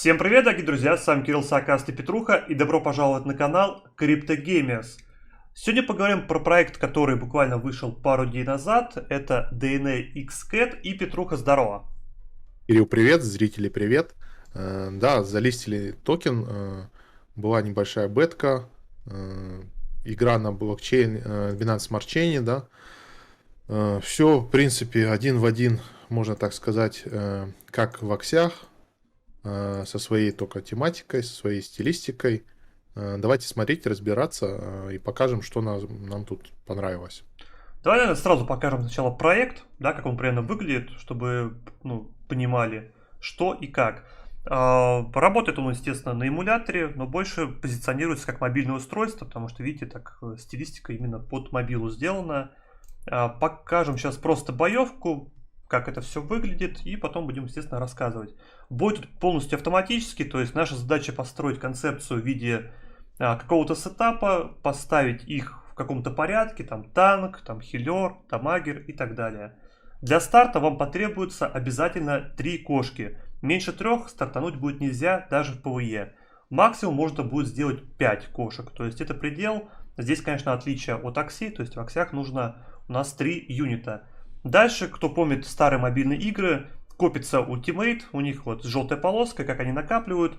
Всем привет, дорогие друзья, с вами Кирилл Саакаст и Петруха, и добро пожаловать на канал CryptoGamers. Сегодня поговорим про проект, который буквально вышел пару дней назад, это DNA XCAT, и Петруха, здорово. Кирилл, привет, зрители, привет. Да, залистили токен, была небольшая бетка, игра на блокчейн, Binance Smart Chain, да. Все, в принципе, один в один, можно так сказать, как в Аксях, со своей только тематикой, со своей стилистикой. Давайте смотреть, разбираться и покажем, что нам тут понравилось. Давай, наверное, сразу покажем сначала проект, да, как он примерно выглядит, чтобы понимали, что и как. Работает он, естественно, на эмуляторе, но больше позиционируется как мобильное устройство, потому что, видите, так стилистика именно под мобилу сделана. Покажем сейчас просто боевку, как это все выглядит, и потом будем, естественно, рассказывать. Бой тут полностью автоматический, то есть наша задача построить концепцию в виде какого-то сетапа, поставить их в каком-то порядке, там танк, там хилер, дамагер и так далее. Для старта вам потребуется обязательно 3 кошки. Меньше 3 стартануть будет нельзя даже в ПВЕ. Максимум можно будет сделать 5 кошек, то есть это предел. Здесь, конечно, отличие от Акси, то есть в Аксях нужно у нас 3 юнита. Дальше, кто помнит старые мобильные игры, копится Ultimate, у них вот желтая полоска, как они накапливают,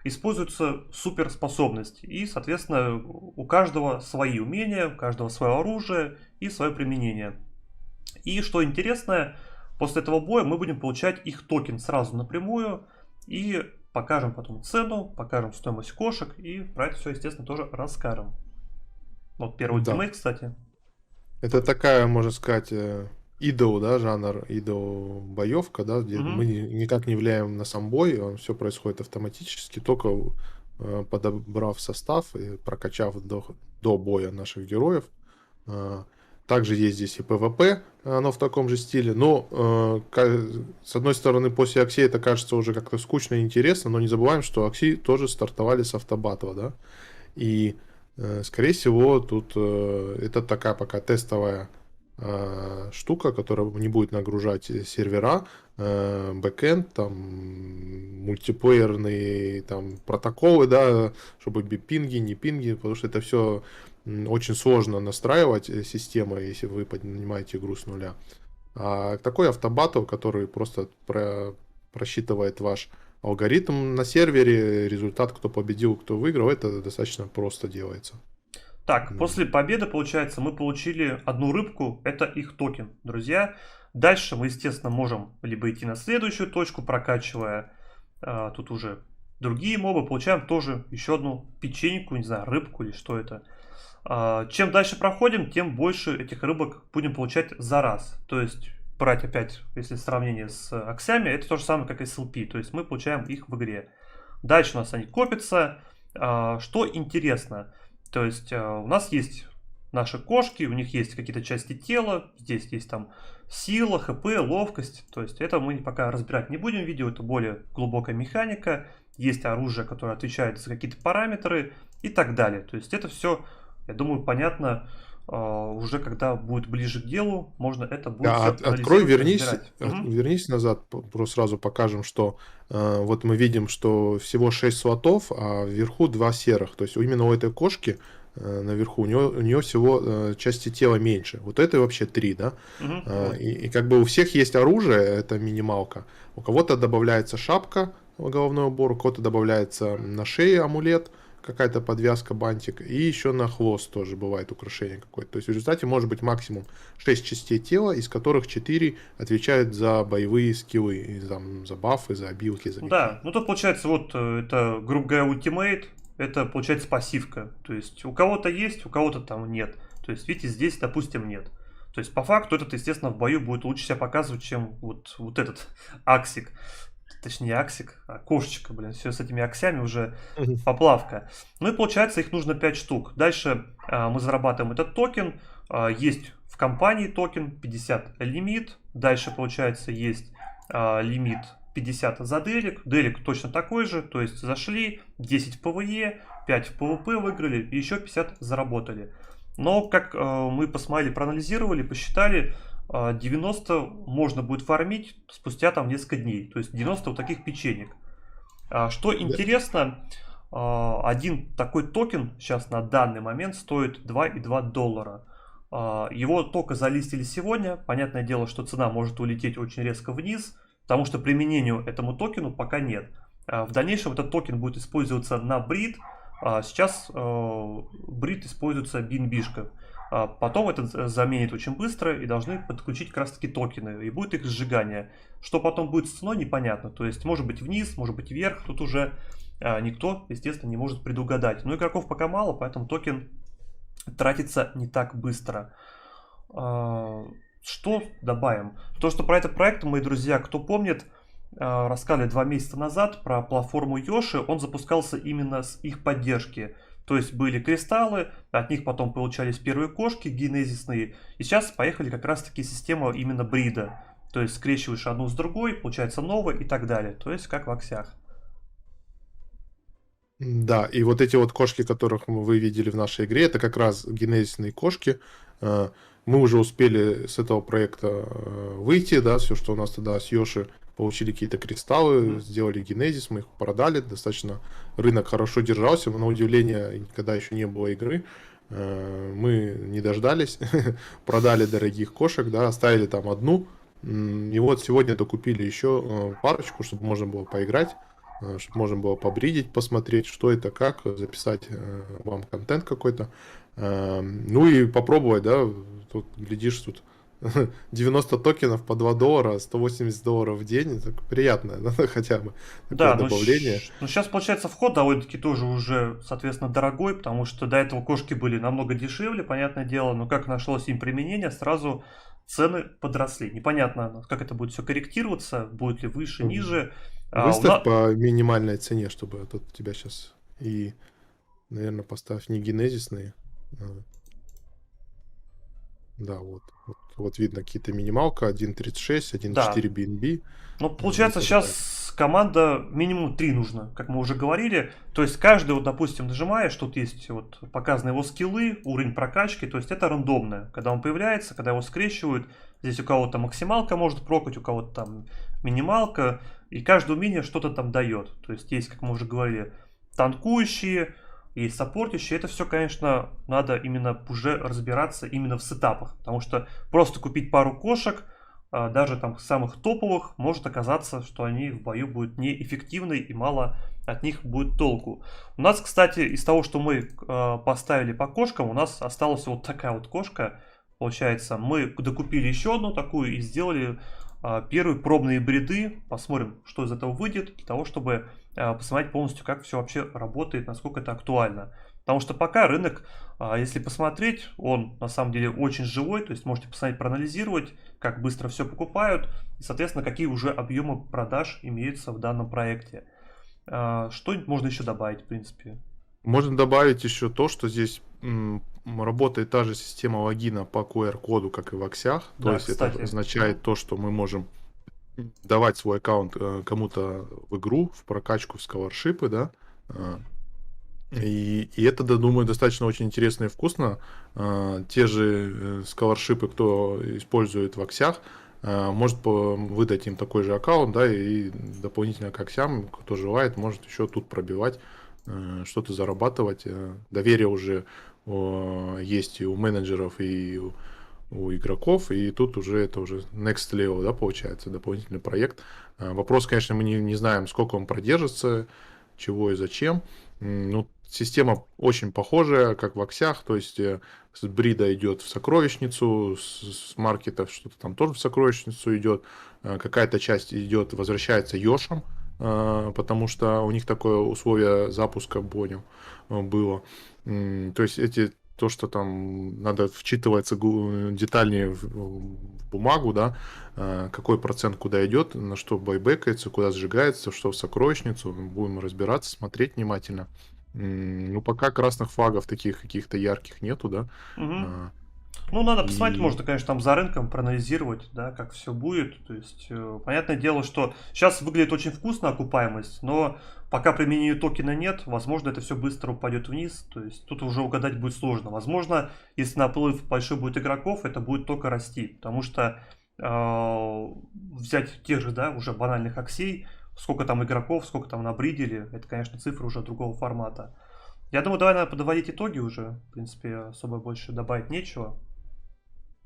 используется суперспособность. И, соответственно, у каждого свои умения, у каждого свое оружие и свое применение. И что интересно, после этого боя мы будем получать их токен сразу напрямую и покажем потом цену, покажем стоимость кошек и про это все, естественно, тоже расскажем. Вот первый Да, ультимейт, кстати. это такая, можно сказать, идол, да, жанр, идол боевка, да, где мы Мгм. никак не влияем на сам бой, все происходит автоматически, только подобрав состав и прокачав до боя наших героев. Э, Также есть здесь и PvP, оно в таком же стиле. Но, с одной стороны, после Акси это кажется уже как-то скучно и интересно, но не забываем, что Акси тоже стартовали с автобатла, да. И, скорее всего, тут это такая пока тестовая штука, которая не будет нагружать сервера, бэкэнд, там, мультиплеерные там, протоколы, да, чтобы пинги, не пинги, потому что это все очень сложно настраивать системой, если вы поднимаете игру с нуля. А такой автобатл, который просто просчитывает ваш алгоритм на сервере, результат, кто победил, кто выиграл, это достаточно просто делается. Так, после победы, получается, мы получили одну рыбку, это их токен, друзья. Дальше мы, естественно, можем либо идти на следующую точку, прокачивая тут уже другие мобы, получаем тоже еще одну печеньку, не знаю, рыбку или что это. Чем дальше проходим, тем больше этих рыбок будем получать за раз. То есть брать опять, если сравнение с аксями, это то же самое, как и с LP, то есть мы получаем их в игре. Дальше у нас они копятся. Что интересно, то есть у нас есть наши кошки, у них есть какие-то части тела, здесь есть там сила, хп, ловкость, то есть это мы пока разбирать не будем в видео, это более глубокая механика, есть оружие, которое отвечает за какие-то параметры и так далее. То есть это все, я думаю, понятно, уже когда будет ближе к делу, можно это будет Да, все открой, анализировать, разбирать. Мгм. вернись назад, просто сразу покажем, что вот мы видим, что всего 6 слотов, а вверху 2 серых. То есть именно у этой кошки наверху у нее всего части тела меньше. Вот этой вообще 3, да? Мгм. Вот. И как бы у всех есть оружие, это минималка. У кого-то добавляется шапка, головной убор, у кого-то добавляется на шее амулет, какая-то подвязка, бантик, и еще на хвост тоже бывает украшение какое-то. То есть в результате может быть максимум 6 частей тела, из которых 4 отвечают за боевые скиллы, и за бафы, за обилки, за какие-то. Да, ну тут получается вот это, грубо говоря, ультимейт, это получается пассивка. То есть у кого-то есть, у кого-то там нет. То есть видите, здесь, допустим, нет. То есть по факту этот, естественно, в бою будет лучше себя показывать, чем вот этот Аксик. Точнее, Аксик, а кошечка, блин, все с этими аксями уже Мгм. поплавка. Ну и получается их нужно 5 штук. Дальше мы зарабатываем этот токен. Есть в компании токен 50 лимит. Дальше получается есть лимит 50 за делик. Делик точно такой же. То есть зашли 10 в ПВЕ, 5 в ПВП выиграли и еще 50 заработали. Но как мы посмотрели, проанализировали, посчитали, 90 можно будет фармить спустя там несколько дней. То есть 90 вот таких печенек. Что Да. интересно, один такой токен сейчас на данный момент стоит $2,2. Его только залистили сегодня. Понятное дело, что цена может улететь очень резко вниз, потому что применению этому токену пока нет. В дальнейшем этот токен будет использоваться на брид. Сейчас брид используется BNB-шка. Потом это заменит очень быстро и должны подключить как раз таки токены. И будет их сжигание. Что потом будет с ценой, непонятно. То есть может быть вниз, может быть вверх. Тут уже никто, естественно, не может предугадать. Но игроков пока мало, поэтому токен тратится не так быстро. Что добавим? То, что про этот проект, мои друзья, кто помнит, рассказали 2 месяца назад про платформу Yoshi. Он запускался именно с их поддержки. То есть были кристаллы, от них потом получались первые кошки генезисные. И сейчас поехали как раз таки система именно брида. То есть скрещиваешь одну с другой, получается новое и так далее. То есть как в аксях. Да, и вот эти вот кошки, которых вы видели в нашей игре, это как раз генезисные кошки. Э, Мы уже успели с этого проекта выйти, да, все, что у нас тогда с Йоши, получили какие-то кристаллы, сделали генезис, мы их продали, достаточно рынок хорошо держался, на удивление, когда еще не было игры, мы не дождались, продали дорогих кошек, да, оставили там одну, и вот сегодня докупили еще парочку, чтобы можно было поиграть, чтобы можно было побридить, посмотреть, что это, как, записать вам контент какой-то. Ну и попробовать, да, тут, глядишь, тут 90 токенов по $2, $180 в день, так приятное, да, хотя бы такое Да, но, добавление. сейчас получается вход довольно-таки тоже уже, соответственно, дорогой, потому что до этого кошки были намного дешевле, понятное дело, но как нашлось им применение, сразу цены подросли. Непонятно, как это будет все корректироваться, будет ли выше, ниже. Выставь по минимальной цене, чтобы тут у тебя сейчас и, наверное, поставь не генезисные. Да, вот видно какие-то минималка 1.36, 1.4 Да, BNB. ну, и получается, так далее. сейчас команда минимум 3 нужно, как мы уже говорили. То есть каждый, вот, допустим, нажимаешь, тут есть вот показаны его скиллы, уровень прокачки, то есть это рандомное. Когда он появляется, когда его скрещивают, здесь у кого-то максималка может прокать, у кого-то там минималка, и каждое умение что-то там дает. То есть есть, как мы уже говорили, танкующие, есть саппортящие. Это все, конечно, надо именно уже разбираться именно в сетапах, потому что просто купить пару кошек, даже там самых топовых, может оказаться, что они в бою будут неэффективны и мало от них будет толку. У нас, кстати, из того, что мы поставили по кошкам, у нас осталась вот такая вот кошка. Получается, мы докупили еще одну такую и сделали первые пробные бриды. Посмотрим, что из этого выйдет, для того, чтобы посмотреть полностью, как все вообще работает, насколько это актуально. Потому что пока рынок, если посмотреть, он на самом деле очень живой, то есть можете посмотреть, проанализировать, как быстро все покупают, и, соответственно, какие уже объемы продаж имеются в данном проекте. Что можно еще добавить, в принципе? Можно добавить еще то, что здесь работает та же система логина по QR-коду, как и в Аксях. То Да, есть это кстати. означает то, что мы можем давать свой аккаунт кому-то в игру, в прокачку, в скалоршипы, да. И это, да, думаю, достаточно очень интересно и вкусно. Те же скалоршипы, кто использует в Аксях, может выдать им такой же аккаунт, да, и дополнительно к Аксям, кто желает, может еще тут пробивать, что-то зарабатывать. Доверие уже есть и у менеджеров, и у игроков, и тут уже это уже next level, да, получается, дополнительный проект. Вопрос, конечно, мы не знаем, сколько он продержится, чего и зачем. Ну, система очень похожая, как в Аксях, то есть с брида идет в сокровищницу, с маркета что-то там тоже в сокровищницу идет, какая-то часть идет, возвращается Йошам, потому что у них такое условие запуска, понял, было. То есть то, что там надо вчитываться детальнее в бумагу, да, какой процент куда идет, на что байбекается, куда сжигается, что в сокровищницу, будем разбираться, смотреть внимательно. Ну, пока красных флагов таких каких-то ярких нету, да. Мгм. Ну, надо посмотреть, И можно, конечно, там за рынком проанализировать, да, как все будет. То есть, понятное дело, что сейчас выглядит очень вкусно окупаемость, но пока применения токена нет, возможно, это все быстро упадет вниз. То есть, тут уже угадать будет сложно. Возможно, если наплыв большой будет игроков, это будет только расти, потому что взять тех же, да, уже банальных аксей, сколько там игроков, сколько там набридили. Это, конечно, цифры уже другого формата. Я думаю, давай, надо подводить итоги уже. В принципе, особо больше добавить нечего.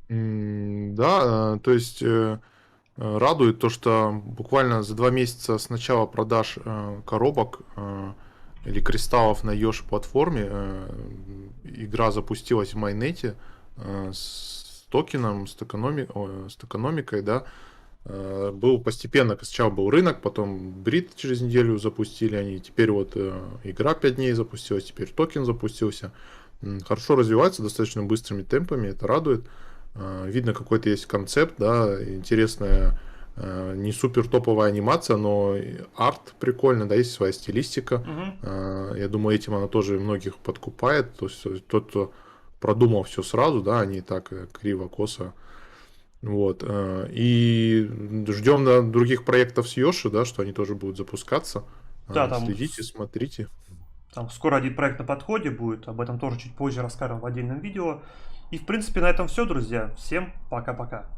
Да, то есть радует то, что буквально за 2 месяца с начала продаж коробок или кристаллов на Yoshi платформе игра запустилась в майнете с токеном, с токеномикой, да. Был постепенно, сначала был рынок, потом брит через неделю запустили они, теперь вот игра 5 дней запустилась, теперь токен запустился. Хорошо развивается достаточно быстрыми темпами, это радует. Видно, какой-то есть концепт, да, интересная, не супер топовая анимация, но арт прикольный, да, есть своя стилистика. Мгм. Я думаю, этим она тоже многих подкупает. То есть тот, кто продумал все сразу, да, а не так криво, косо. Вот. И ждем других проектов с Йоши, да, что они тоже будут запускаться. Да, Следите, смотрите. там скоро один проект на подходе будет. Об этом тоже чуть позже расскажем в отдельном видео. И, в принципе, на этом все, друзья. Всем пока-пока.